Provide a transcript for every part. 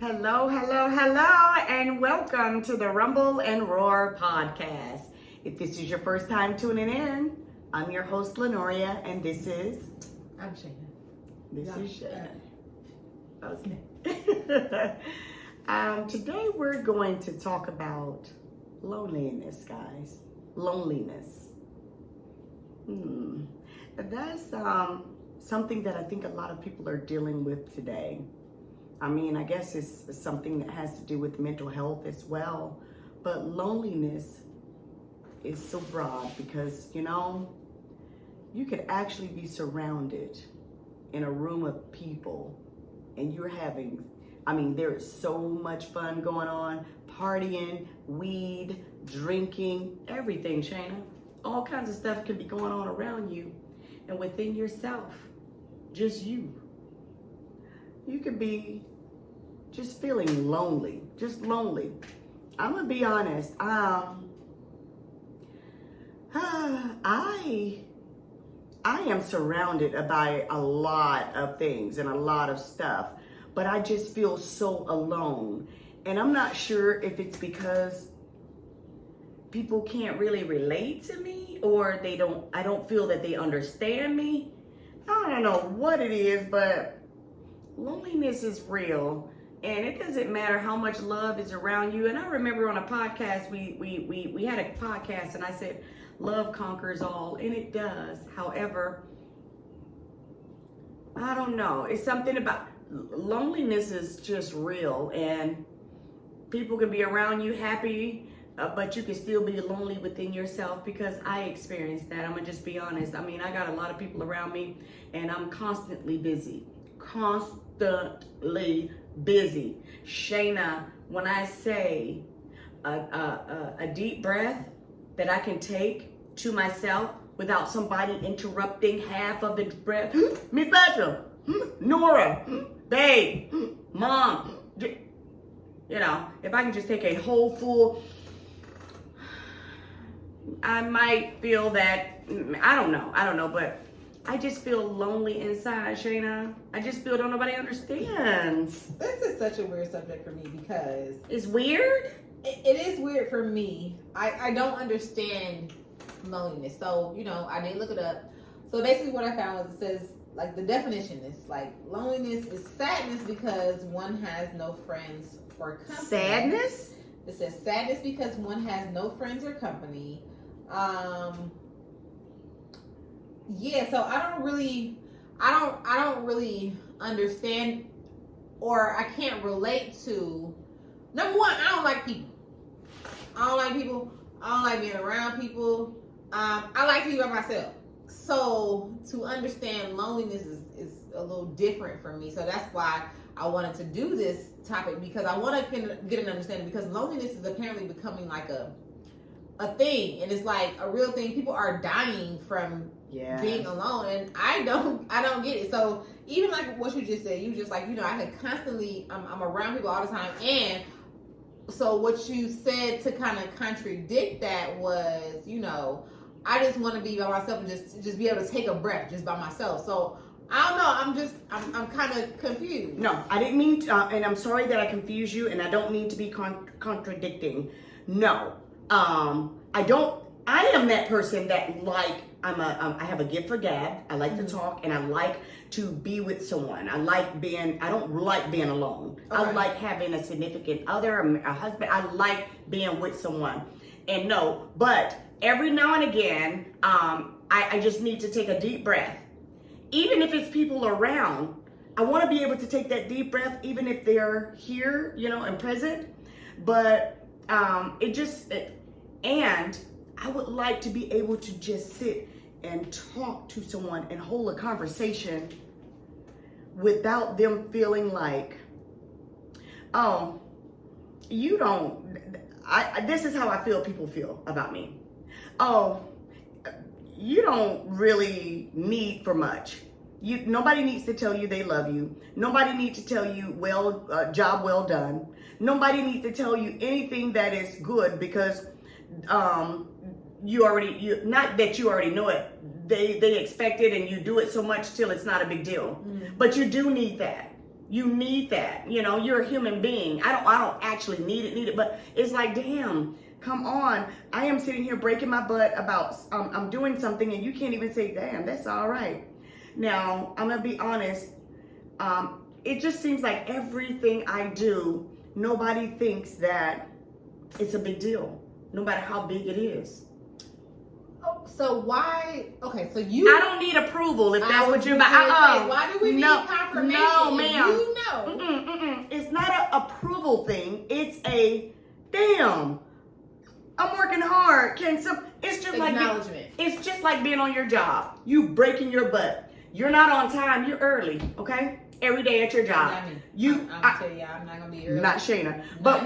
Hello, hello, hello, and welcome to the Rumble and Roar podcast. If this is your first time tuning in, I'm your host, Lenoria, and this is... I'm Shayna. This Yeah. is Shayna. Okay. Today we're going to talk about loneliness, guys. Loneliness. That's something that I think a lot of people are dealing with today. I mean, I guess it's something that has to do with mental health as well. But loneliness is so broad because, you could actually be surrounded in a room of people and you're having, there is so much fun going on, partying, weed, drinking, everything, Shayna. All kinds of stuff can be going on around you and within yourself, just you. You could be just feeling lonely, just lonely. I'm gonna be honest. I am surrounded by a lot of things and a lot of stuff, but I just feel so alone. And I'm not sure if it's because people can't really relate to me or I don't feel that they understand me. I don't know what it is, but loneliness is real. And it doesn't matter how much love is around you. And I remember on a podcast, we had a podcast and I said, love conquers all, and it does. However, I don't know. It's something about loneliness is just real, and people can be around you happy, but you can still be lonely within yourself, because I experienced that. I'm gonna just be honest. I got a lot of people around me and I'm constantly busy. Constantly busy. Shayna, when I say a deep breath that I can take to myself without somebody interrupting half of the breath, Miss Batra, Nora, babe, mom, if I can just take a whole full, I might feel that, I don't know, but I just feel lonely inside, Shayna. I just feel don't nobody understands. This is such a weird subject for me because It's weird? it is weird for me. I don't understand loneliness. So, I did look it up. So basically what I found was it says, like, the definition is like loneliness is sadness because one has no friends or company. Sadness? It says sadness because one has no friends or company. Yeah, so I don't really understand, or I can't relate to. Number one, I don't like people. I don't like being around people. I like to be by myself. So to understand loneliness is a little different for me. So that's why I wanted to do this topic, because I want to get an understanding, because loneliness is apparently becoming like a thing, and it's like a real thing. People are dying from being alone, and I don't get it. So even like what you just said, you just like, I could constantly, I'm around people all the time. And so what you said to kind of contradict that was, I just want to be by myself and just be able to take a breath just by myself. So I don't know. I'm kind of confused. No, I didn't mean to, and I'm sorry that I confused you, and I don't mean to be contradicting. No, I am that person that I have a gift for gab. I like to talk, and I like to be with someone. I don't like being alone. Okay. I like having a significant other, a husband. I like being with someone. And no, but every now and again, I just need to take a deep breath. Even if it's people around, I want to be able to take that deep breath, even if they're here, and present. But and I would like to be able to just sit and talk to someone and hold a conversation without them feeling like, oh, you don't, this is how I feel people feel about me. Oh, you don't really need for much. Nobody needs to tell you they love you. Nobody needs to tell you, job well done. Nobody needs to tell you anything that is good, because not that you already know it. They expect it, and you do it so much till it's not a big deal. But you do need that. You need that. You know, you're a human being. I don't actually need it, but it's like, damn, come on. I am sitting here breaking my butt about I'm doing something and you can't even say, damn, that's all right. Now, I'm gonna be honest. It just seems like everything I do, nobody thinks that it's a big deal, no matter how big it is. Oh, so why? Okay, so I don't need approval if that's what you're about. Why do we need confirmation? No, ma'am. You know. It's not an approval thing. It's a damn. I'm working hard. It's just acknowledgement. It's just like being on your job. You breaking your butt. You're not on time. You're early. Okay. Every day at your job. I'm tell you, I'm not gonna be early. Not Shayna. But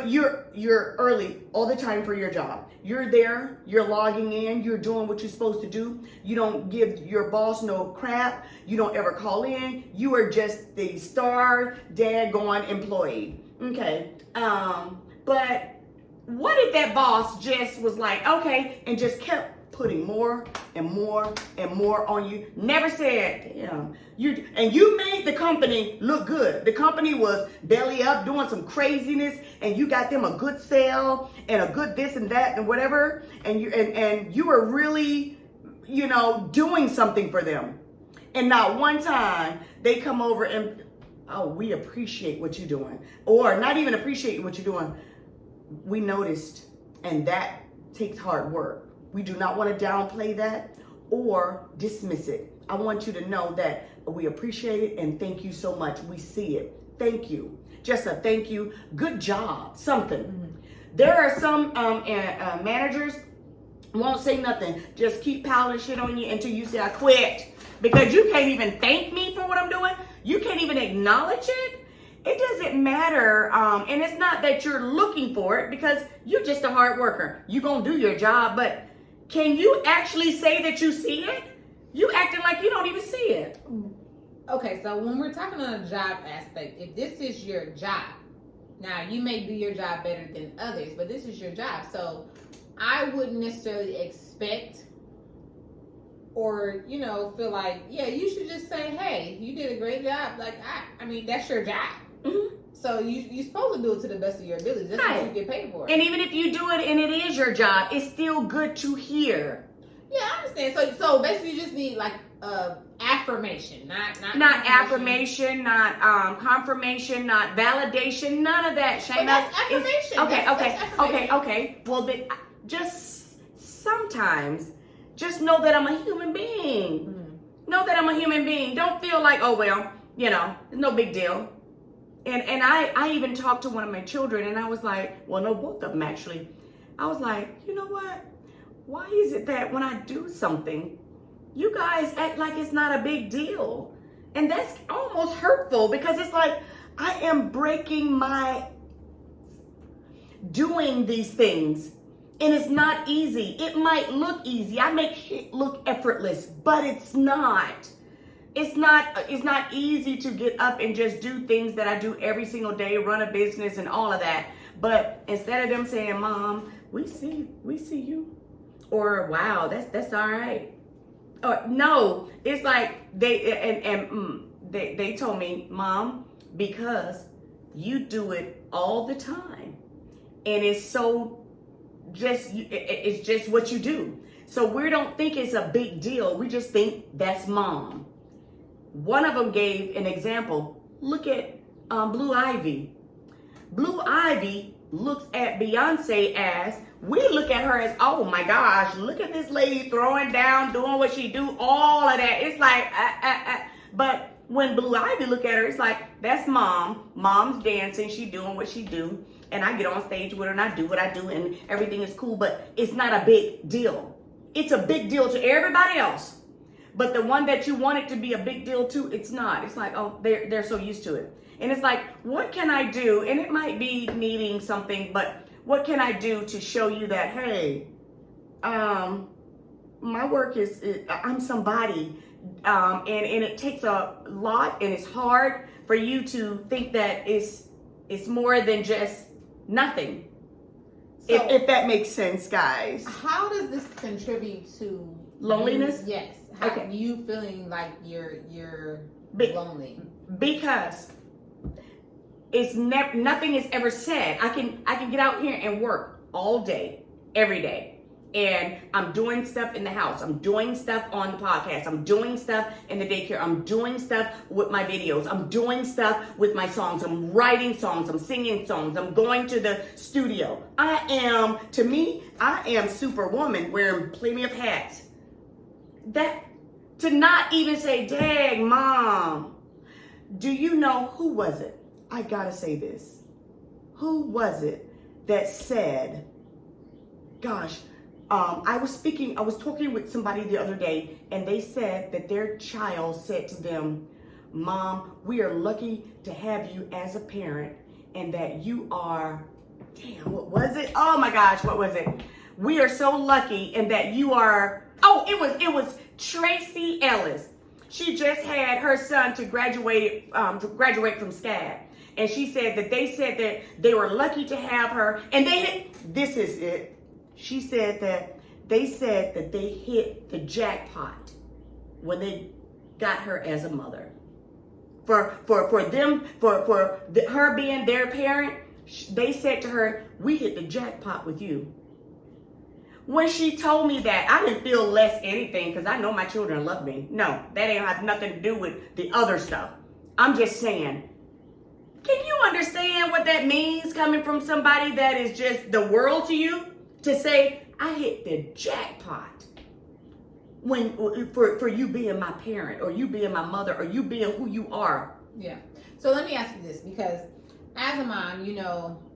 you're early all the time for your job. You're there, you're logging in, you're doing what you're supposed to do. You don't give your boss no crap. You don't ever call in. You are just the star daggone employee. Okay. But what if that boss just was like, okay, and just kept putting more and more and more on you? Never said, damn, you made the company look good. The company was belly up doing some craziness, and you got them a good sale and a good this and that and whatever, and you were really, doing something for them. And not one time they come over and, oh, we appreciate what you're doing. Or not even appreciate what you're doing. We noticed, and that takes hard work. We do not want to downplay that or dismiss it. I want you to know that we appreciate it and thank you so much. We see it. Thank you. Just a thank you. Good job. Something. Mm-hmm. There are some managers won't say nothing. Just keep piling shit on you until you say I quit. Because you can't even thank me for what I'm doing. You can't even acknowledge it. It doesn't matter, and it's not that you're looking for it because you're just a hard worker. You're going to do your job, but can you actually say that you see it? You acting like you don't even see it. Okay, so when we're talking on a job aspect, if this is your job, now you may do your job better than others, but this is your job. So I wouldn't necessarily expect or, feel like, yeah, you should just say, hey, you did a great job. Like, I mean, that's your job. Mm-hmm. So you're supposed to do it to the best of your ability. That's what you get paid for. And even if you do it and it is your job, it's still good to hear. Yeah, I understand. So basically, you just need like affirmation, not affirmation, not confirmation, not validation, none of that. Shayna, that's affirmation. Okay. Well, then just sometimes, just know that I'm a human being. Mm-hmm. Know that I'm a human being. Don't feel like, oh well, it's no big deal. And I even talked to one of my children and I was like, well, no, both of them actually. I was like, you know what? Why is it that when I do something, you guys act like it's not a big deal? And that's almost hurtful because it's like, I am breaking my doing these things. And it's not easy. It might look easy. I make it look effortless, but it's not. It's not easy to get up and just do things that I do every single day, run a business and all of that. But instead of them saying, Mom, we see you, or wow, that's all right. Or no, it's like they told me, Mom, because you do it all the time, and it's just what you do. So we don't think it's a big deal. We just think that's Mom. One of them gave an example. Look at Blue Ivy. Blue Ivy looks at Beyonce as, we look at her as, oh my gosh, look at this lady throwing down, doing what she do, all of that. It's like, but when Blue Ivy look at her, it's like, that's Mom. Mom's dancing, she doing what she do. And I get on stage with her and I do what I do and everything is cool, but it's not a big deal. It's a big deal to everybody else. But the one that you want it to be a big deal to, it's not. It's like, oh, they're so used to it. And it's like, what can I do? And it might be needing something, but what can I do to show you that, hey, my work is I'm somebody. And it takes a lot and it's hard for you to think that it's more than just nothing. So, if that makes sense, guys. How does this contribute to Loneliness? Yes. Okay. You feeling like you're Be- lonely. Because it's never, nothing is ever said. I can get out here and work all day, every day. And I'm doing stuff in the house. I'm doing stuff on the podcast. I'm doing stuff in the daycare. I'm doing stuff with my videos. I'm doing stuff with my songs. I'm writing songs. I'm singing songs. I'm going to the studio. To me, I am Superwoman wearing plenty of hats. That, to not even say, dang, Mom, do you know, who was it? I gotta say this. Who was it that said, gosh, I was talking with somebody the other day, and they said that their child said to them, Mom, we are lucky to have you as a parent, and that you are, damn, what was it? Oh my gosh, what was it? We are so lucky, and that you are, it was Tracy Ellis. She just had her son to graduate from SCAD. And she said that they said that they were lucky to have her. And this is it. She said that they said that they hit the jackpot when they got her as a mother. For her being their parent, they said to her, we hit the jackpot with you. When she told me that, I didn't feel less anything because I know my children love me. No, that ain't have nothing to do with the other stuff. I'm just saying, can you understand what that means coming from somebody that is just the world to you? To say, I hit the jackpot for you being my parent, or you being my mother, or you being who you are. Yeah. So let me ask you this, because as a mom,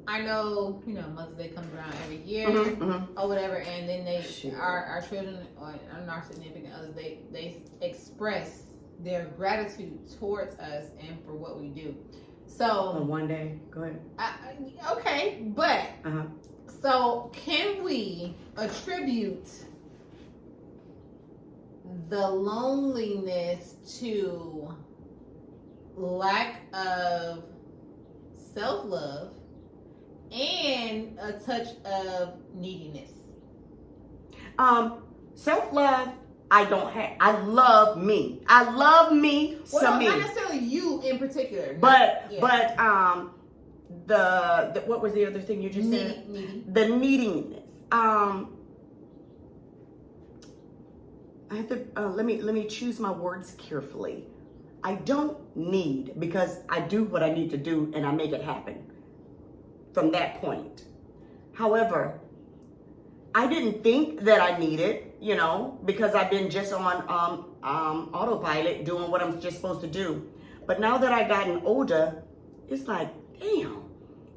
I know, Mother's Day comes around every year or whatever, and then our children and our significant others, they express their gratitude towards us and for what we do. So on one day, go ahead. Okay, but so can we attribute the loneliness to lack of self-love and a touch of neediness? Self-love, I don't have. I love me. I love me. Well, me. not necessarily you in particular. But the what was the other thing you just said? Needy. The neediness. I have to let me choose my words carefully. I don't need, because I do what I need to do and I make it happen from that point. However, I didn't think that I needed, because I've been just on autopilot doing what I'm just supposed to do. But now that I've gotten older, it's like, damn,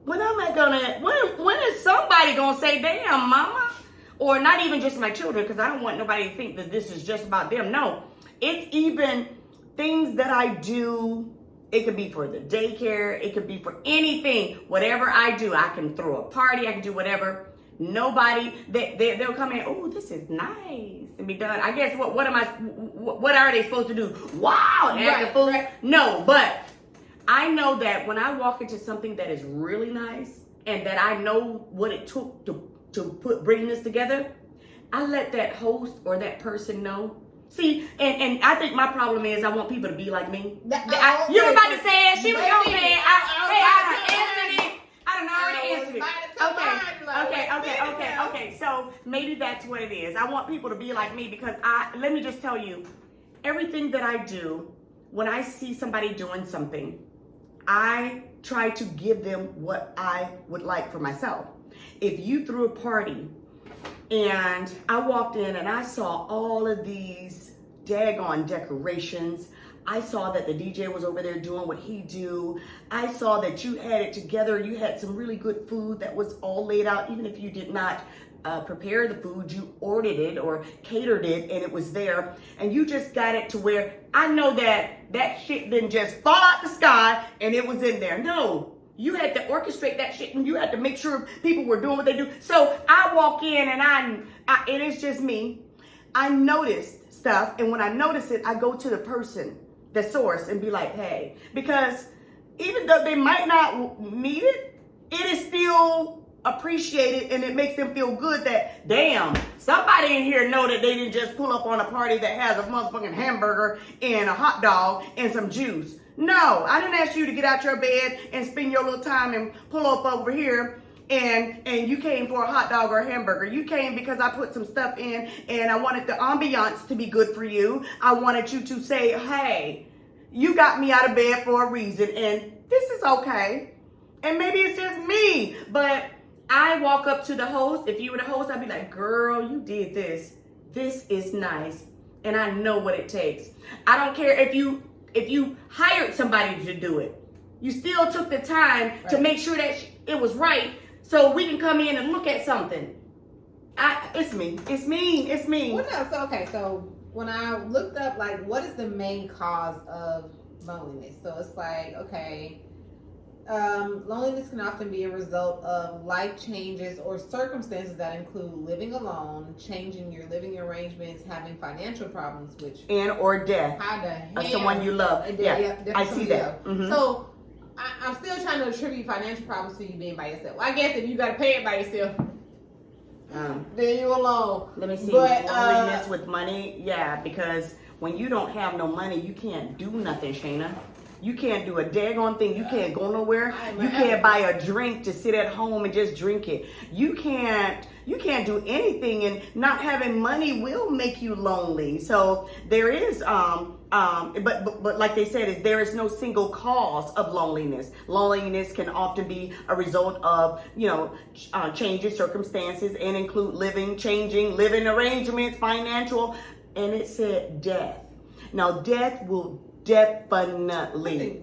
when is somebody gonna say, damn, mama? Or not even just my children, because I don't want nobody to think that this is just about them. No, it's even things that I do. It could be for the daycare. It could be for anything. Whatever I do, I can throw a party. I can do whatever. Nobody, they'll come in, oh, this is nice, and be done. I guess what are they supposed to do? Wow, right. No, but I know that when I walk into something that is really nice, and that I know what it took to bring this together, I let that host or that person know. See, and I think my problem is I want people to be like me. You were about to say it. She was going to say it. I don't already answered it. Okay. So maybe that's what it is. I want people to be like me, because let me just tell you, everything that I do, when I see somebody doing something, I try to give them what I would like for myself. If you threw a party and I walked in and I saw all of these daggone decorations, I saw that the DJ was over there doing what he do. I saw that you had it together. You had some really good food that was all laid out. Even if you did not prepare the food, you ordered it or catered it and it was there. And you just got it to where I know that shit didn't just fall out the sky and it was in there. No, you had to orchestrate that shit and you had to make sure people were doing what they do. So I walk in and it is just me. I noticed stuff, and when I notice it, I go to the person, the source, and be like, hey, because even though they might not need it, it is still appreciated, and it makes them feel good that, damn, somebody in here know that they didn't just pull up on a party that has a motherfucking hamburger and a hot dog and some juice. No, I didn't ask you to get out your bed and spend your little time and pull up over here and you came for a hot dog or a hamburger. You came because I put some stuff in and I wanted the ambiance to be good for you. I wanted you to say, hey, you got me out of bed for a reason and this is okay. And maybe it's just me, but I walk up to the host. If you were the host, I'd be like, girl, you did this. This is nice. And I know what it takes. I don't care if you hired somebody to do it. You still took the time to make sure that it was right so we can come in and look at something. It's me. It's me. Well, no, so when I looked up, like, what is the main cause of loneliness? So it's like, okay, loneliness can often be a result of life changes or circumstances that include living alone, changing your living arrangements, having financial problems, or death of someone you love. Yeah, I see that. Mm-hmm. So I'm still trying to attribute financial problems to you being by yourself. Well, I guess if you got to pay it by yourself, then you alone. Let me see. Loneliness with money, yeah, because when you don't have no money, you can't do nothing, Shayna. You can't do a daggone thing. You can't go nowhere. You can't buy a drink to sit at home and just drink it. You can't do anything, and not having money will make you lonely. So there is but like they said, there is no single cause of loneliness. Loneliness can often be a result of, changing circumstances and include changing living arrangements, financial, and it said death. Now death will definitely.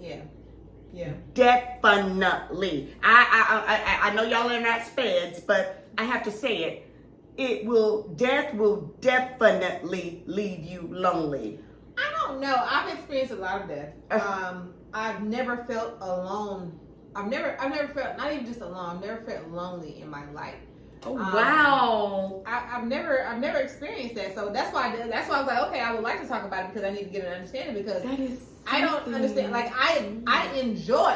Yeah. Definitely. I know y'all are not speds, but I have to say it. Death will definitely leave you lonely. I don't know. I've experienced a lot of death. I've never felt alone. I've never felt, not even just alone, I've never felt lonely in my life. Oh, wow. I've never experienced that. So that's why I was like, okay, I would like to talk about it because I need to get an understanding, because I don't understand. Like, I enjoy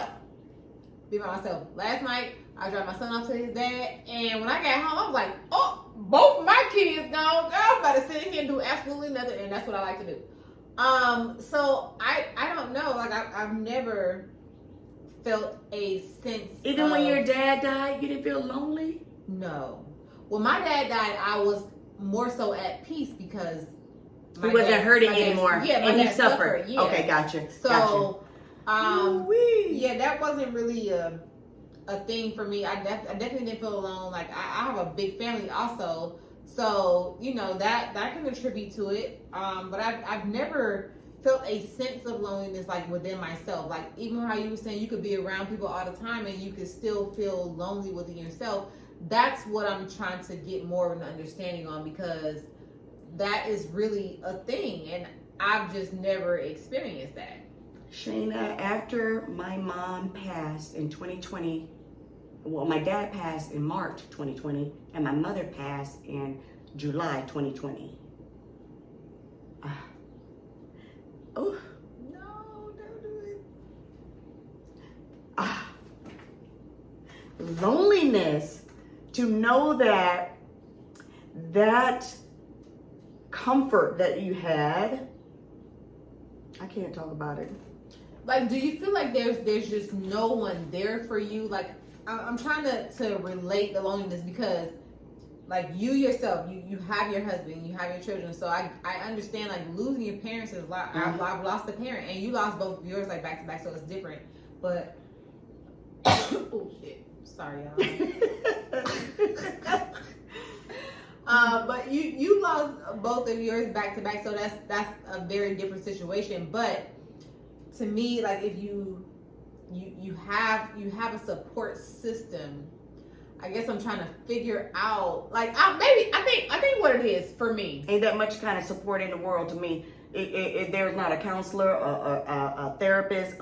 being by myself. Last night, I dropped my son off to his dad, and when I got home, I was like, oh, both of my kids gone. Girl, I'm about to sit here and do absolutely nothing, and that's what I like to do. So I don't know. Like, I've never felt a sense. Even when your dad died, you didn't feel lonely? No. When my dad died, I was more so at peace because he wasn't hurting anymore. And he suffered. Yeah. Okay, gotcha. So, yeah, that wasn't really a thing for me. I definitely didn't feel alone. Like, I have a big family also, so that can contribute to it. But I've never felt a sense of loneliness, like, within myself. Like, even how you were saying you could be around people all the time and you could still feel lonely within yourself. That's what I'm trying to get more of an understanding on, because that is really a thing, and I've just never experienced that. Shayna, after my mom passed in 2020, well, my dad passed in March 2020, and my mother passed in July 2020. Oh. No, don't do it. Loneliness. To know that comfort that you had, I can't talk about it. Like, do you feel like there's just no one there for you? Like, I'm trying to relate the loneliness, because, like, you yourself, you have your husband, you have your children. So I understand, like, losing your parents is a lot. I've lost a parent, and you lost both of yours, like, back to back, so it's different. But oh shit. Sorry, y'all. But you lost both of yours back to back, so that's a very different situation. But to me, like, if you have a support system, I guess I'm trying to figure out, like, I think what it is for me. Ain't that much kind of support in the world to me. There's not a counselor, a therapist,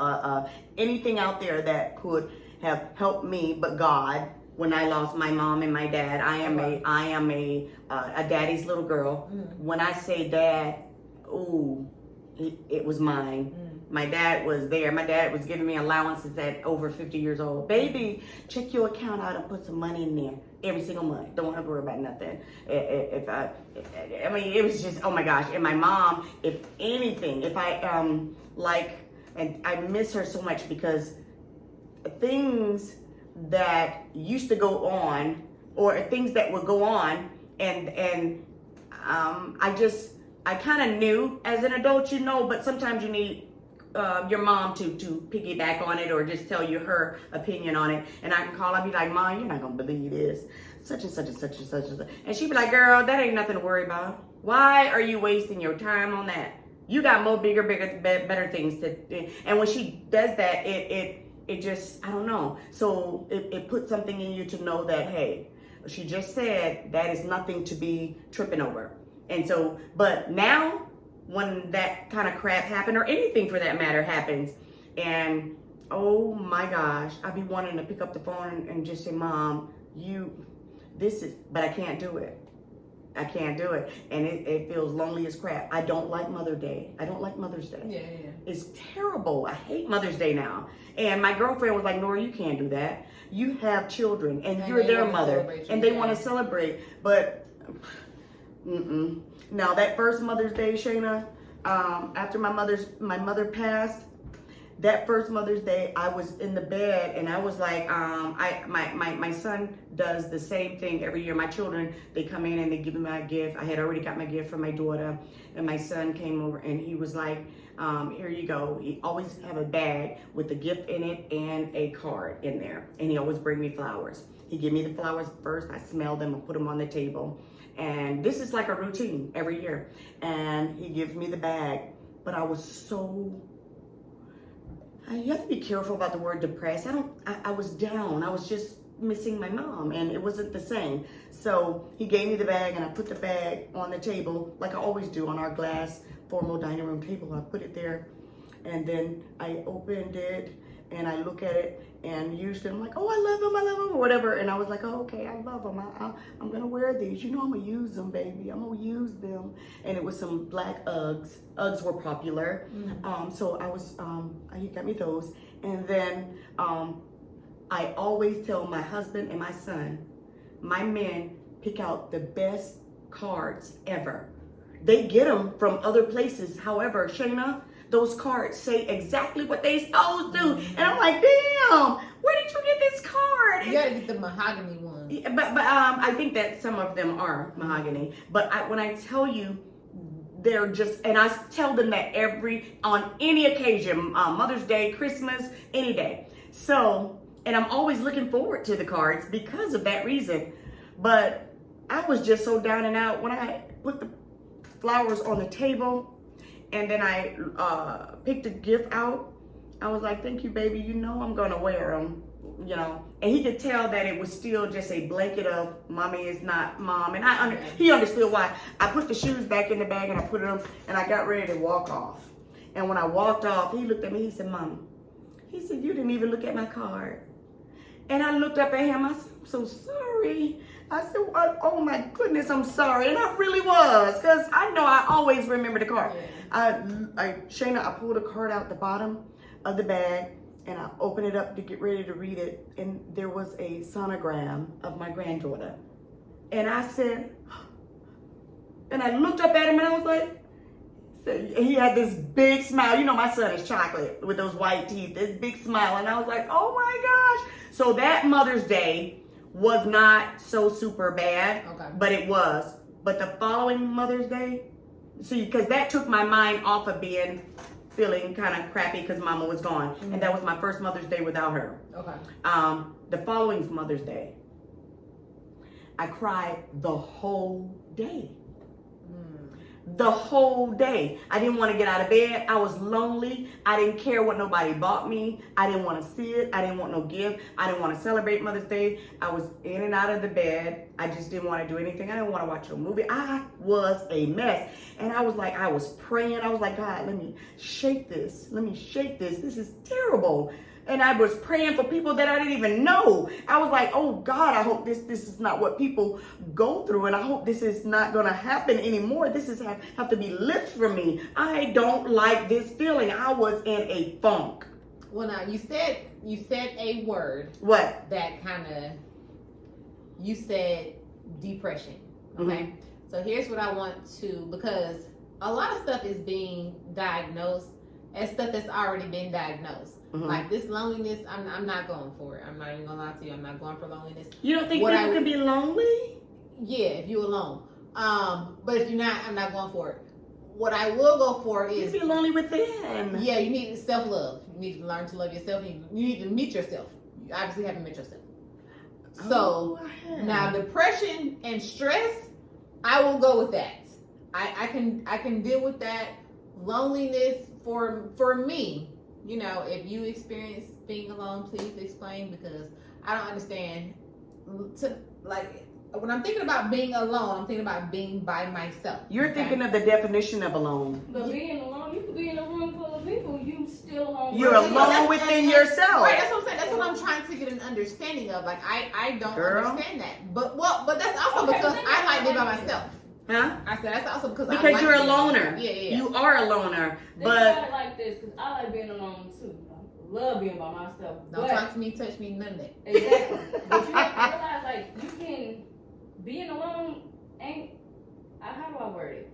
anything out there that could have helped me but God when I lost my mom and my dad. I am a daddy's little girl. When I say dad, ooh, it was mine. My dad was there. My dad was giving me allowances at over 50 years old. Baby, check your account out and put some money in there every single month. Don't have to worry about nothing. I mean, it was just, oh my gosh. And my mom, if anything, if I, and I miss her so much because things that used to go on, or things that would go on, and I kind of knew as an adult, you know, but sometimes you need your mom to piggyback on it or just tell you her opinion on it. And I can call, I'll be like, Mom, you're not gonna believe this, such and such and such and such and such. And she'd be like, girl, that ain't nothing to worry about. Why are you wasting your time on that? You got more bigger, better things to. And when she does that, it just, I don't know. So it puts something in you to know that, hey, she just said that is nothing to be tripping over. And so, but now when that kind of crap happened, or anything for that matter happens, and oh my gosh, I be wanting to pick up the phone and just say, Mom, but I can't do it. I can't do it. And it feels lonely as crap. I don't like Mother's Day. I don't like Mother's Day. Yeah. It's terrible. I hate Mother's Day now. And my girlfriend was like, Nora, you can't do that. You have children and you're their mother and they want to celebrate. But, Now that first Mother's Day, Shayna, after my mother passed, that first Mother's Day, I was in the bed and I was like, my son does the same thing every year. My children, they come in and they give me my gift. I had already got my gift from my daughter, and my son came over and he was like, here you go. He always have a bag with the gift in it and a card in there. And he always bring me flowers. He give me the flowers first. I smell them and put them on the table. And this is like a routine every year. And he gives me the bag. But I was so, you have to be careful about the word depressed. I was down. I was just missing my mom and it wasn't the same. So he gave me the bag and I put the bag on the table like I always do on our glass formal dining room table. I put it there and then I opened it and I look at it and usually I'm like, oh, I love them, or whatever. And I was like, oh, okay, I love them. I'm going to wear these. You know, I'm going to use them, baby. I'm going to use them. And it was some black Uggs. Uggs were popular. So he got me those. And then I always tell my husband and my son, my men pick out the best cards ever. They get them from other places. However, Shayna, those cards say exactly what they supposed to. And I'm like, damn, where did you get this card? You gotta get the mahogany ones. Yeah, but I think that some of them are mahogany. But when I tell you, they're just, and I tell them that on any occasion, Mother's Day, Christmas, any day. So, and I'm always looking forward to the cards because of that reason. But I was just so down and out when I put the flowers on the table and then I picked a gift out. I was like, thank you, baby. You know I'm gonna wear them, you know. And he could tell that it was still just a blanket of mommy is not mom. And he understood why. I put the shoes back in the bag and I put them and I got ready to walk off. And when I walked off, he looked at me, he said, Mom, he said, you didn't even look at my card. And I looked up at him, I said, I'm so sorry. I said, oh my goodness, I'm sorry. And I really was, because I know I always remember the card. Shayna, I pulled a card out the bottom of the bag and I opened it up to get ready to read it. And there was a sonogram of my granddaughter. And I said, and I looked up at him and I was like, he had this big smile. You know, my son is chocolate with those white teeth, this big smile. And I was like, oh my gosh. So that Mother's Day was not so super bad, but it was. But the following Mother's Day, see, because that took my mind off of feeling kind of crappy because Mama was gone. And that was my first Mother's Day without her. The following Mother's Day, I cried the whole day. The whole day. I didn't want to get out of bed. I was lonely. I didn't care what nobody bought me. I didn't want to see it. I didn't want no gift. I didn't want to celebrate Mother's Day. I was in and out of the bed. I just didn't want to do anything. I didn't want to watch a movie. I was a mess. And I was like, I was praying. I was like, God, let me shake this. Let me shake this. This is terrible. And I was praying for people that I didn't even know. I was like, oh God, I hope this is not what people go through. And I hope this is not going to happen anymore. This is have to be lifted from me. I don't like this feeling. I was in a funk. Well, now you said a word. What? That kind of, you said depression. Okay. So here's what I want to, because a lot of stuff is being diagnosed as stuff that's already been diagnosed. Like this loneliness, I'm not going for it. I'm not even gonna lie to you. I'm not going for loneliness. You don't think people can be lonely? Yeah, if you're alone. But if you're not, I'm not going for it. What I will go for is, you be lonely within. Yeah, you need self-love. You need to learn to love yourself. You need to meet yourself. You obviously haven't met yourself. So now depression and stress, I will go with that. I can deal with that. Loneliness for me, you know, if you experience being alone, please explain, because I don't understand. When I'm thinking about being alone, I'm thinking about being by myself. You're thinking of the definition of alone. But being alone, you could be in a room full of people, you still alone. You're alone within yourself. Right, that's what I'm saying. That's what I'm trying to get an understanding of. Like I don't understand that. But that's also because I like being by myself. Huh? I said that's also because you're a loner. Yeah. You are a loner. Think about it like this, because I like being alone too. I love being by myself. Don't talk to me, touch me, none of that. Exactly. But you have to realize, like, you can, being alone ain't, how do I word it?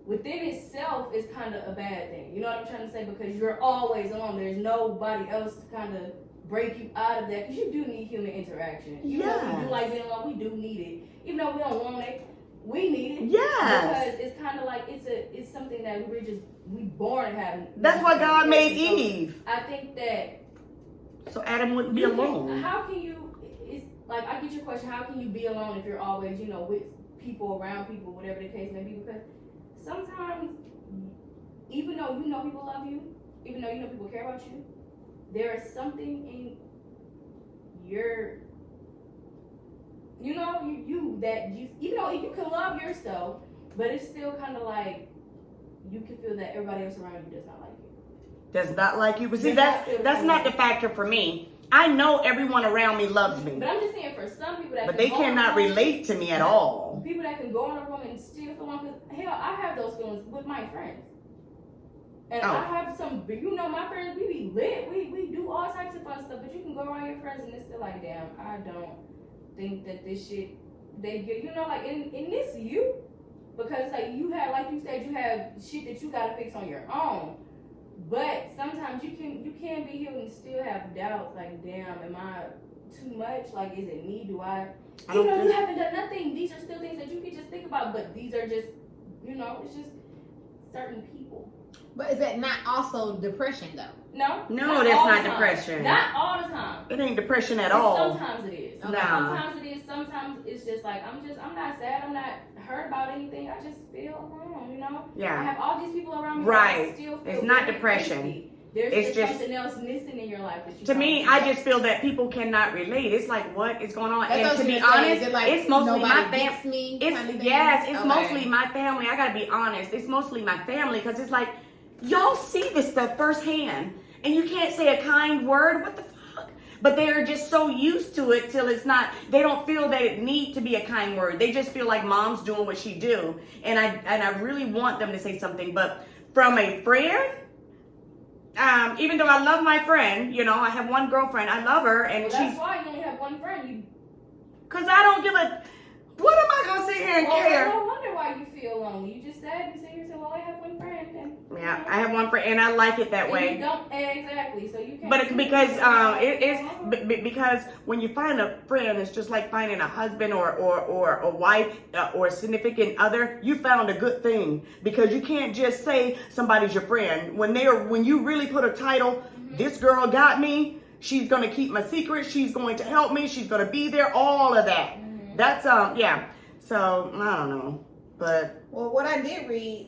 Within itself is kind of a bad thing. You know what I'm trying to say? Because you're always alone. There's nobody else to kind of break you out of that. Because you do need human interaction. Even though we do like being alone, we do need it. Even though we don't want it, we need it. Yes. Because it's kind of like, it's something that we born having. That's why God made Eve. I think that. So Adam wouldn't be alone. How can you, it's like, I get your question, how can you be alone if you're always, you know, with people, around people, whatever the case may be? Because sometimes, even though you know people love you, even though you know people care about you, there is something in your, you know, even though you can love yourself, but it's still kind of like, you can feel that everybody else around you does not like you. Does not like you. But see, that's not the factor for me. I know everyone around me loves me. But I'm just saying, for some people that but they cannot relate to me at all. People that can go in a room and still feel alone, because hell, I have those feelings with my friends. And I have some, you know, my friends, we be lit. We do all types of fun stuff, but you can go around your friends and it's still like, damn, I don't think that this shit, they get, you know, like, in this you. Because, like, you have, like you said, you have shit that you gotta fix on your own. But sometimes you can be here and still have doubts, like, damn, am I too much? Like, is it me? You know, you haven't done nothing. These are still things that you can just think about, but these are just, you know, it's just certain people. But is that not also depression, though? No, that's not depression. Not all the time. It ain't depression at all. Sometimes it is. No. Sometimes it is. Sometimes it's just like, I'm not sad. I'm not hurt about anything. I just feel alone, you know? Yeah. I have all these people around me. Right. I still feel It's not very depression. empty. There's just something else missing in your life that you. To me, I just feel that people cannot relate. It's like, what is going on? That's and to be honest, it's mostly my family. It's mostly my family. I gotta be honest. It's mostly my family, because it's like, y'all see this stuff firsthand, and you can't say a kind word. What the fuck? But they're just so used to it till it's not. They don't feel that it need to be a kind word. They just feel like mom's doing what she do, and I really want them to say something. But from a friend. Even though I love my friend, you know, I have one girlfriend, I love her, and that's why you only have one friend. Cause I don't give a. What am I gonna sit here and care? I don't wonder why you feel lonely. You just said well, I have one friend. And, yeah, I have one friend, and I like it that way. You don't exactly, so you can't. But it's because because when you find a friend, it's just like finding a husband or a wife or a significant other. You found a good thing, because you can't just say somebody's your friend when you really put a title. This girl got me. She's gonna keep my secret. She's going to help me. She's gonna be there. All of that. That's yeah. So I don't know, but well, what I did read,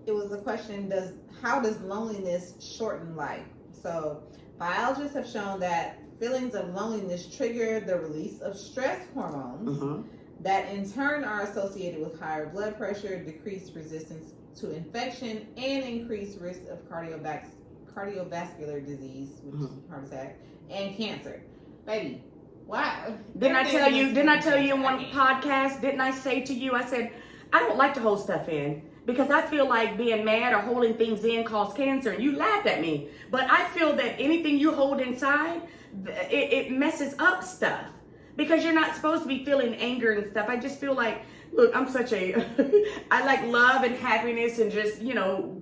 it was a question: how does loneliness shorten life? So biologists have shown that Feelings of loneliness trigger the release of stress hormones Mhm. that in turn are associated with higher blood pressure, decreased resistance to infection, and increased risk of cardiovascular disease, which is heart attack, and cancer. Baby, why? Didn't I tell you in one podcast, didn't I say to you, I said, I don't like to hold stuff in because I feel like being mad or holding things in causes cancer, and you laughed at me. But I feel that anything you hold inside, it messes up stuff because you're not supposed to be feeling anger and stuff. I just feel like, look, I'm such a, I like love and happiness and just,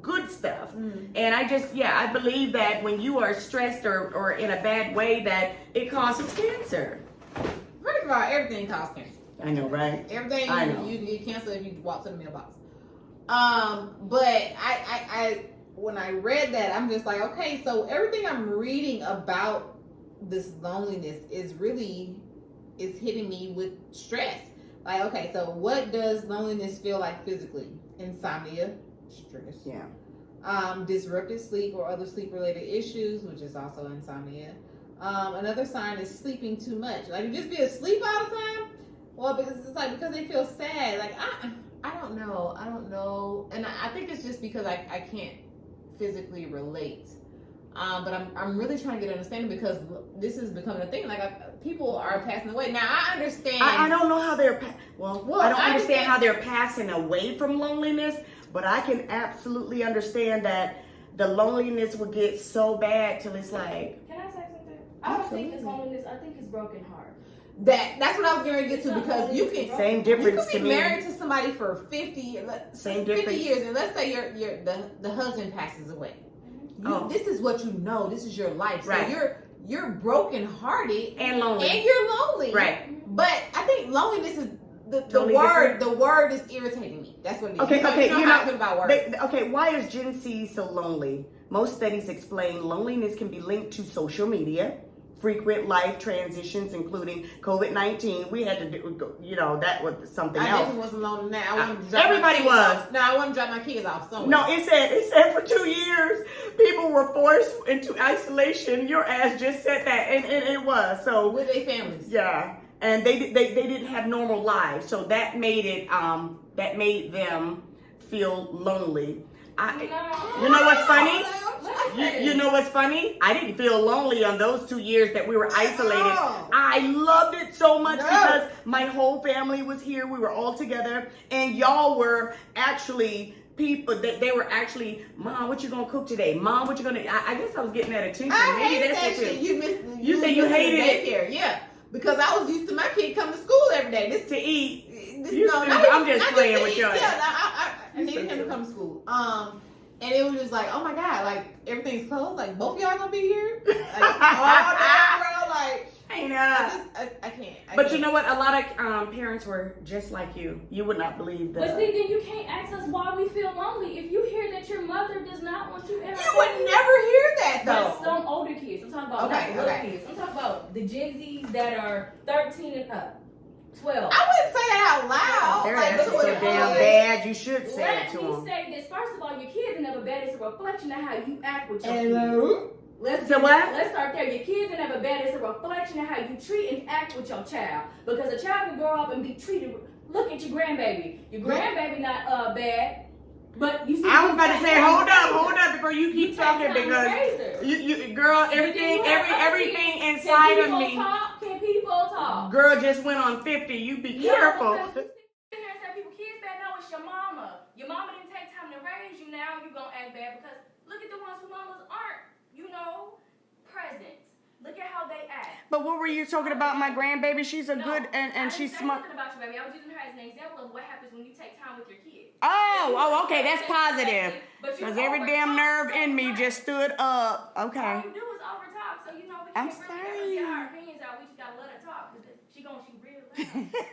good stuff. And I believe that when you are stressed or in a bad way, that it causes cancer. First of all, everything causes cancer. I know, right? Everything I know. you can get cancer if you walk to the mailbox. But I when I read that, I'm just like, okay, so everything I'm reading about this loneliness is hitting me with stress. Like, okay, so what does loneliness feel like physically? Insomnia, stress. Yeah. Disrupted sleep or other sleep-related issues, which is also insomnia. Another sign is sleeping too much. Like, you just be asleep all the time. Well, because it's like because they feel sad. Like I don't know, and I think it's just because I can't physically relate. But I'm really trying to get understanding because this is becoming a thing. Like people are passing away now. I understand. I don't know how they're. Well, I don't I understand how they're passing away from loneliness, but I can absolutely understand that the loneliness will get so bad till it's like. Can I say something? I don't think it's loneliness. I think it's broken heart. That's what I was going to get to because you can Same difference you can to be me. married to somebody for 50 years, and let's say the husband passes away. This is what you know. This is your life. So Right. you're brokenhearted And lonely. and you're lonely. Right. But I think loneliness is the Totally word. different. The word is irritating me. That's what it is. Okay, You know how I feel about words. okay, why is Gen Z so lonely? Most studies explain loneliness can be linked to social media, frequent life transitions, including COVID-19. We had to do, that was something I else. definitely wasn't alone in that. I wanted to drop Everybody my kids was. off. No, I want to drop my kids off somewhere. No, it said for 2 years, people were forced into isolation. Your ass just said that, and it was. So with their families. yeah, and they didn't have normal lives, so that made them feel lonely. You know what's funny? You know what's funny? I didn't feel lonely on those 2 years that we were isolated. No. I loved it so much No. because my whole family was here. We were all together, and y'all were actually people that they were actually, Mom, what you gonna cook today? Mom, what you gonna? I guess I was getting that attention. I Maybe hated that's that it shit. too. You said you hated it. daycare, yeah. Because I was used to my kid coming to school every day. This To eat. This, You no, stupid. not I'm even- just not playing to with eat. your Yeah, ass. I needed him to come to school. And it was just like, oh my God, like everything's closed. Like both of y'all gonna be here? Like all day, bro. Like I know. I can't. But you know what? A lot of parents were just like you. You would not believe that. But see, then you can't ask us why we feel lonely. If you hear that your mother does not want you ever. You would never hear that But though. some older kids. I'm talking about Okay, not little okay. kids. I'm talking about the Gen Zs that are 13 and up, 12. I wouldn't say that out loud. Their Like, ass this is is so what it damn is. bad. You should say Let it to me them. say this. First of all, your kids are never bad. It's a reflection of how you act with your kids. Hello. Let's start there. Your kids are never bad. It's a reflection of how you treat and act with your child. Because a child can grow up and be treated. Look at your grandbaby. Your grandbaby not bad, but you see. I was about to say, hold up before you keep talking because girl, everything inside of me. Can people talk? Girl just went on 50. You be careful. No, because you sit here and say people kids bad. No, it's your mama. Your mama didn't take time to raise you. Now you gonna act bad because look at the ones who mamas aren't, present. Look at how they act. But what were you talking about? My grandbaby, she's a good and she's smart. I didn't say nothing about you, baby. I was using her as an example of what happens when you take time with your kids. Oh, okay, that's positive. But you Because every damn overtalk nerve so in me much. just stood up. All Okay. you do is overtalk, so we I'm can't really sorry. get our opinions out. We just gotta let her talk because she really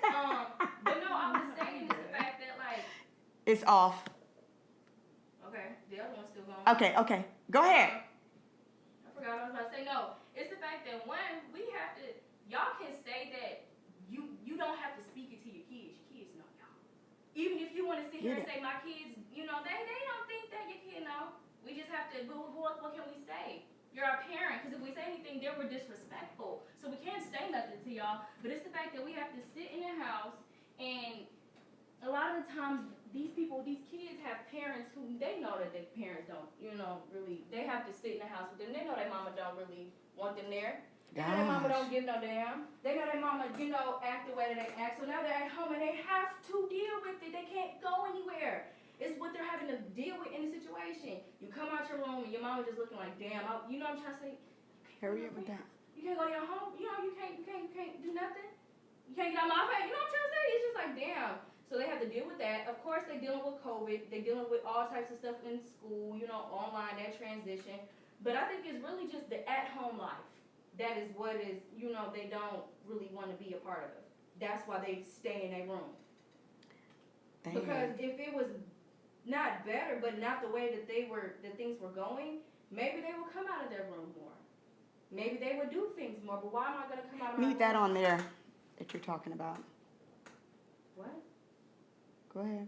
loud. But no, I was saying is the fact that It's off. okay, the other one's still going. Okay. Go ahead. I forgot what I was about to say. No, it's the fact that y'all can say that you don't have to speak it to your kids. Your kids know y'all. Even if you want to sit here and say my kids, they don't think that your kid know. We just have to. What can we say? You're our parent. Because if we say anything, then we're disrespectful. So we can't say nothing to y'all. But it's the fact that we have to sit in the house, and a lot of the times these kids have parents who they know that their parents don't, really. They have to sit in the house with them. They know their mama don't really want them there. They know their mama don't give no damn. They know their mama, act the way that they act. So now they're at home and they have to deal with it. They can't go anywhere. It's what they're having to deal with in the situation. You come out your room and your mama just looking like, damn. You know what I'm trying to say? Hurry up with that. You can't go to your home. You can't do nothing. You can't get out my face. You know what I'm trying to say? It's just like, damn. So they have to deal with that. Of course, they're dealing with COVID. They're dealing with all types of stuff in school, online, that transition. But I think it's really just the at-home life. That is what is, they don't really want to be a part of. That's why they stay in their room. Damn. Because if it was not better, but not the way that things were going, maybe they would come out of their room more. Maybe they would do things more. But why am I going to come out of my room? Need that on there that you're talking about. What? Go ahead.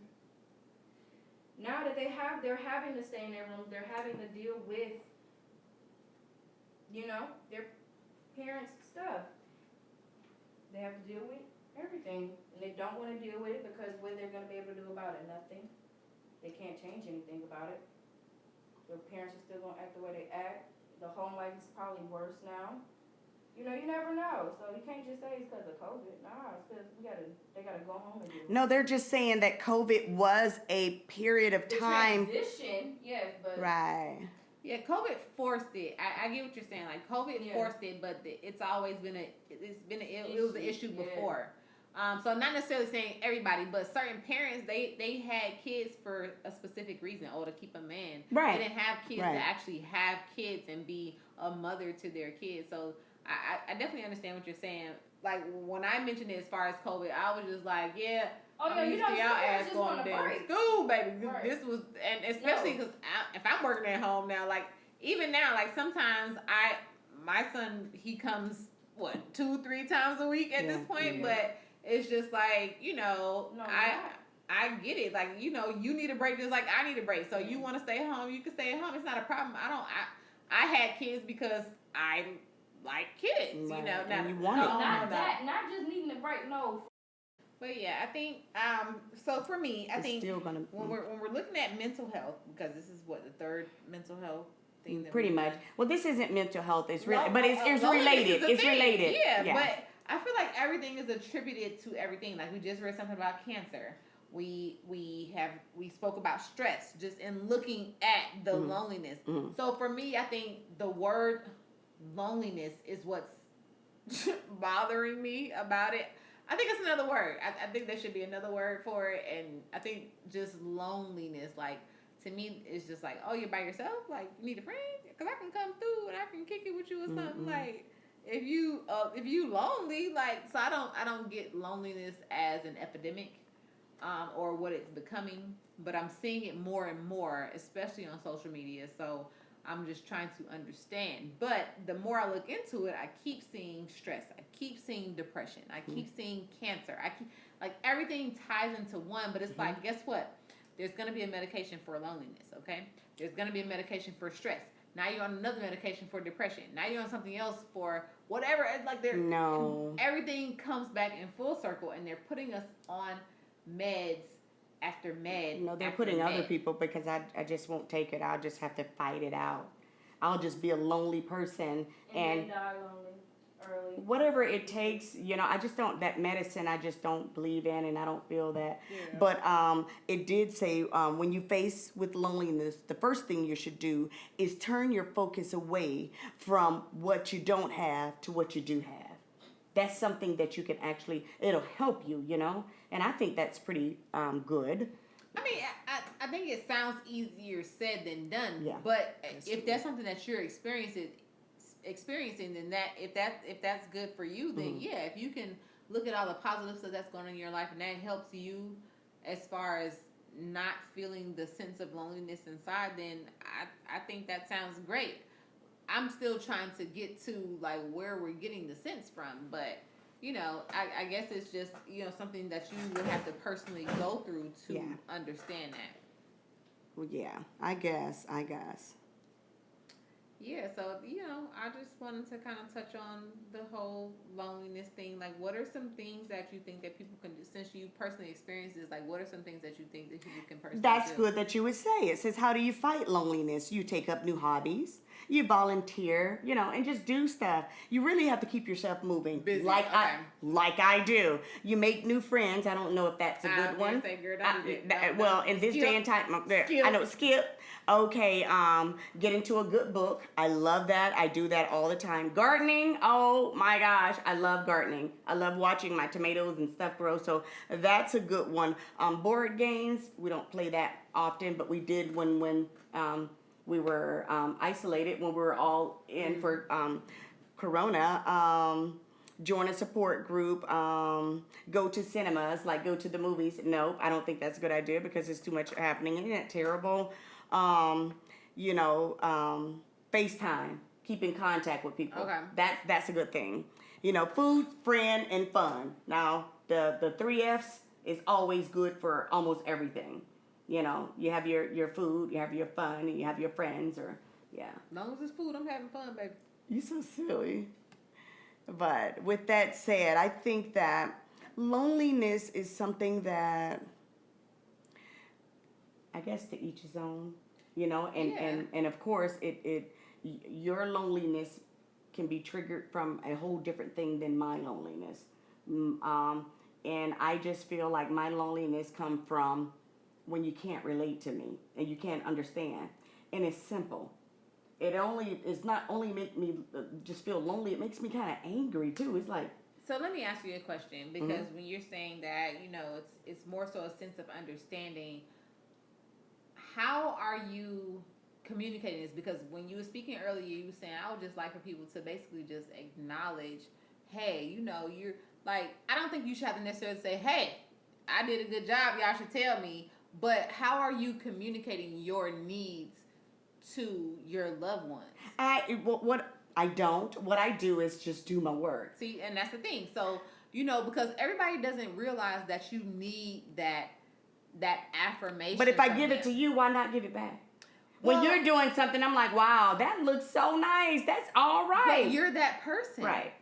Now that they're having to stay in their rooms, they're having to deal with, their parents' stuff. They have to deal with everything, and they don't want to deal with it because what they're going to be able to do about it? Nothing. They can't change anything about it. Their parents are still going to act the way they act. The home life is probably worse now. You never know. So you can't just say it's because of COVID. Nah, it's because they gotta go home and do it. No, they're just saying that COVID was a period of time. Transition, yes, but Right. Yeah, COVID forced it. I get what you're saying. Like COVID forced it, but it's always been it was an issue before. So not necessarily saying everybody, but certain parents they had kids for a specific reason, to keep them in. Right. They didn't have kids Right. to actually have kids and be a mother to their kids. So I definitely understand what you're saying. Like when I mentioned it as far as COVID, I was just like, yeah. Oh yeah, I'm used to y'all ass just going want to to damn break. school, baby. Right. This was, and especially because if I'm working at home now, like even now, like sometimes my son, he comes 2-3 times a week at this point, but it's just like I get it. Like you need a break just like I need a break. So you want to stay home, you can stay at home. It's not a problem. I had kids because I like kids, Right. Now, And you want it. Not just needing a break. No. But yeah, I think so for me, I think still gonna when we're looking at mental health, because this is the third mental health thing that pretty we've much. done. Well, this isn't mental health. It's really, No, but it's loneliness related. is a It's thing. related. Yeah, but I feel like everything is attributed to everything. Like we just read something about cancer. We spoke about stress just in looking at the loneliness. Mm-hmm. So for me, I think the word loneliness is what's bothering me about it. I think it's another word. I think there should be another word for it. And I think just loneliness, like, to me, it's just like, oh, you're by yourself? Like, you need a friend? Because I can come through and I can kick it with you or something. Like, if you lonely, like, so I don't get loneliness as an epidemic or what it's becoming. But I'm seeing it more and more, especially on social media. So I'm just trying to understand. But the more I look into it, I keep seeing stress. I keep seeing depression. I keep seeing cancer. Everything ties into one. But it's like, guess what? There's going to be a medication for loneliness, okay? There's going to be a medication for stress. Now you're on another medication for depression. Now you're on something else for whatever. It's like everything comes back in full circle, and they're putting us on meds after med. No, they're putting other people because I just won't take it. I'll just have to fight it out. I'll just be a lonely person and die lonely early. Whatever it takes, I just don't, that medicine I just don't believe in, and I don't feel that. Yeah. But it did say when you face with loneliness, the first thing you should do is turn your focus away from what you don't have to what you do have. That's something that you can it'll help you, and I think that's pretty good. I mean, I think it sounds easier said than done. Yeah, but if that's something that you're experiencing, then if that's good for you, then yeah, if you can look at all the positive stuff that's going on in your life and that helps you as far as not feeling the sense of loneliness inside, then I think that sounds great. I'm still trying to get to like where we're getting the sense from, but I guess it's just something that you would have to personally go through to understand that. Well, yeah, I guess. Yeah, so I just wanted to kind of touch on the whole loneliness thing. Like, what are some things that you think that people can do since you personally experienced this? Like, what are some things that you think that people can personally That's do? good that you would say. It says, how do you fight loneliness? You take up new hobbies, you volunteer, and just do stuff. You really have to keep yourself moving. Busy, Like okay. I do. You make new friends. I don't know if that's a good one. Say, girl, don't do that. Well, in this day and time, I know, skip. Okay, get into a good book. I love that. I do that all the time. Gardening, oh my gosh, I love gardening. I love watching my tomatoes and stuff grow. So that's a good one. Board games, we don't play that often, but we did when we were isolated, when we were all in for Corona. Join a support group, go to cinemas, like go to the movies. No, I don't think that's a good idea because there's too much happening. Isn't that terrible? FaceTime, keep in contact with people. Okay. That's a good thing. Food, friend, and fun. Now, the 3 F's is always good for almost everything. You have your food, you have your fun, and you have your friends, yeah. As long as it's food, I'm having fun, baby. You're so silly. But with that said, I think that loneliness is something that, I guess, to each his own, and of course your loneliness can be triggered from a whole different thing than my loneliness. And I just feel like my loneliness come from when you can't relate to me and you can't understand. And it's simple. It's not only make me just feel lonely, it makes me kind of angry too. It's like, so let me ask you a question, because when you're saying that, it's more so a sense of understanding. How are you communicating this? Because when you were speaking earlier, you were saying, I would just like for people to basically just acknowledge, hey, you're like, I don't think you should have to necessarily say, hey, I did a good job, y'all should tell me. But how are you communicating your needs to your loved ones? What I do is just do my work. See, and that's the thing. So, because everybody doesn't realize that you need that affirmation. But if I give it to you, why not give it back? When you're doing something, I'm like, wow, that looks so nice. That's all right. But you're that person. Right.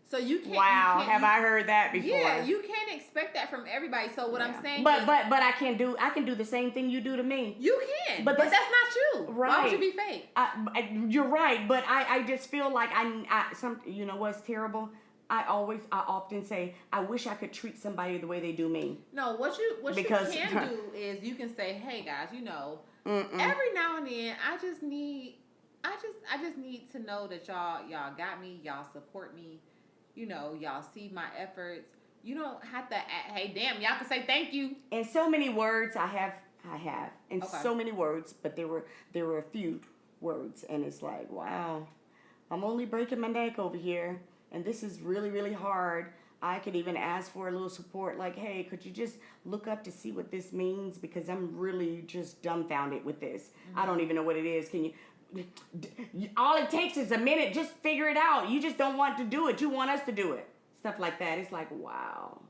So you can't. Wow, have I heard that before? Yeah, you can't expect that from everybody. So what I'm saying but is, I can do the same thing you do to me. You can, but that's not you. Right. Why would you be fake? You're right, but I just feel like what's terrible? I often say, I wish I could treat somebody the way they do me. No, what you can do is you can say, hey guys, every now and then I just need to know that y'all got me, y'all support me, y'all see my efforts. You don't have to, hey damn, y'all can say thank you. And so many words I have, and so many words, but there were a few words, and it's like, wow, I'm only breaking my neck over here. And this is really, really hard. I could even ask for a little support, like, hey, could you just look up to see what this means? Because I'm really just dumbfounded with this. Mm-hmm. I don't even know what it is. Can you? All it takes is a minute. Just figure it out. You just don't want to do it. You want us to do it. Stuff like that. It's like, wow.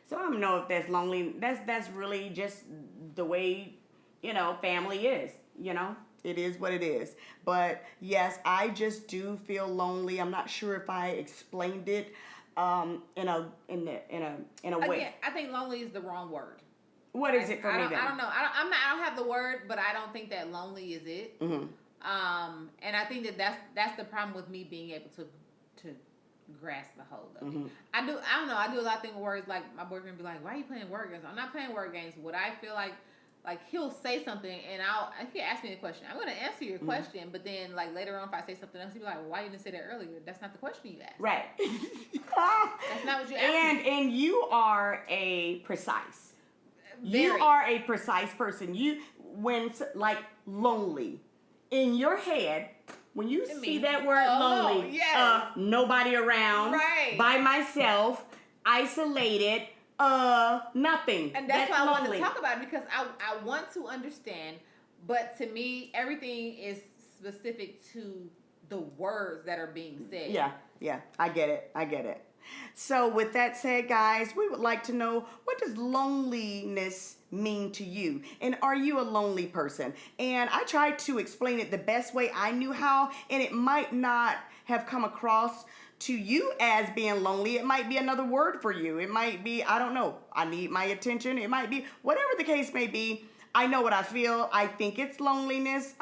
So I don't know if that's lonely. That's really just the way, family is, It is what it is. But yes, I just do feel lonely. I'm not sure if I explained it in a way. Again, I think lonely is the wrong word. What is it for me then? I don't know. I don't have the word, but I don't think that lonely is it. Mm-hmm. And I think that's the problem with me being able to grasp the hold of it. I don't know. I do a lot of things with words. Like my boyfriend be like, "Why are you playing word games?" I'm not playing word games. What I feel like he'll say something and he'll ask me a question. I'm gonna answer your question, but then like later on if I say something else, he'll be like, "Why you didn't say that earlier?" That's not the question you asked. Right. That's not what you asked. And you are a precise. Very. You are a precise person. When lonely in your head. When you see that word lonely, yes. Nobody around, right. By myself, isolated, nothing. And that's why I wanted to talk about it, because I want to understand, but to me, everything is specific to the words that are being said. Yeah, I get it. So with that said, guys, we would like to know, what does loneliness mean to you? And are you a lonely person? And I tried to explain it the best way I knew how, and it might not have come across to you as being lonely. It might be another word for you. It might be, I don't know, I need my attention. It might be whatever the case may be. I know what I feel. I think it's loneliness,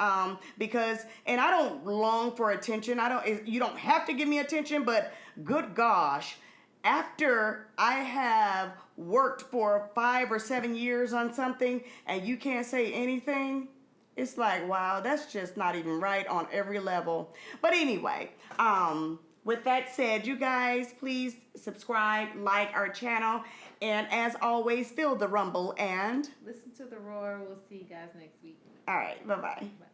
because, and I don't long for attention. You don't have to give me attention, but good gosh, after I have worked for 5 or 7 years on something and you can't say anything, it's like, wow, that's just not even right on every level. But anyway, with that said, you guys, please subscribe, like our channel, and as always, feel the rumble and Listen to the roar. We'll see you guys next week. all right, bye-bye. Bye.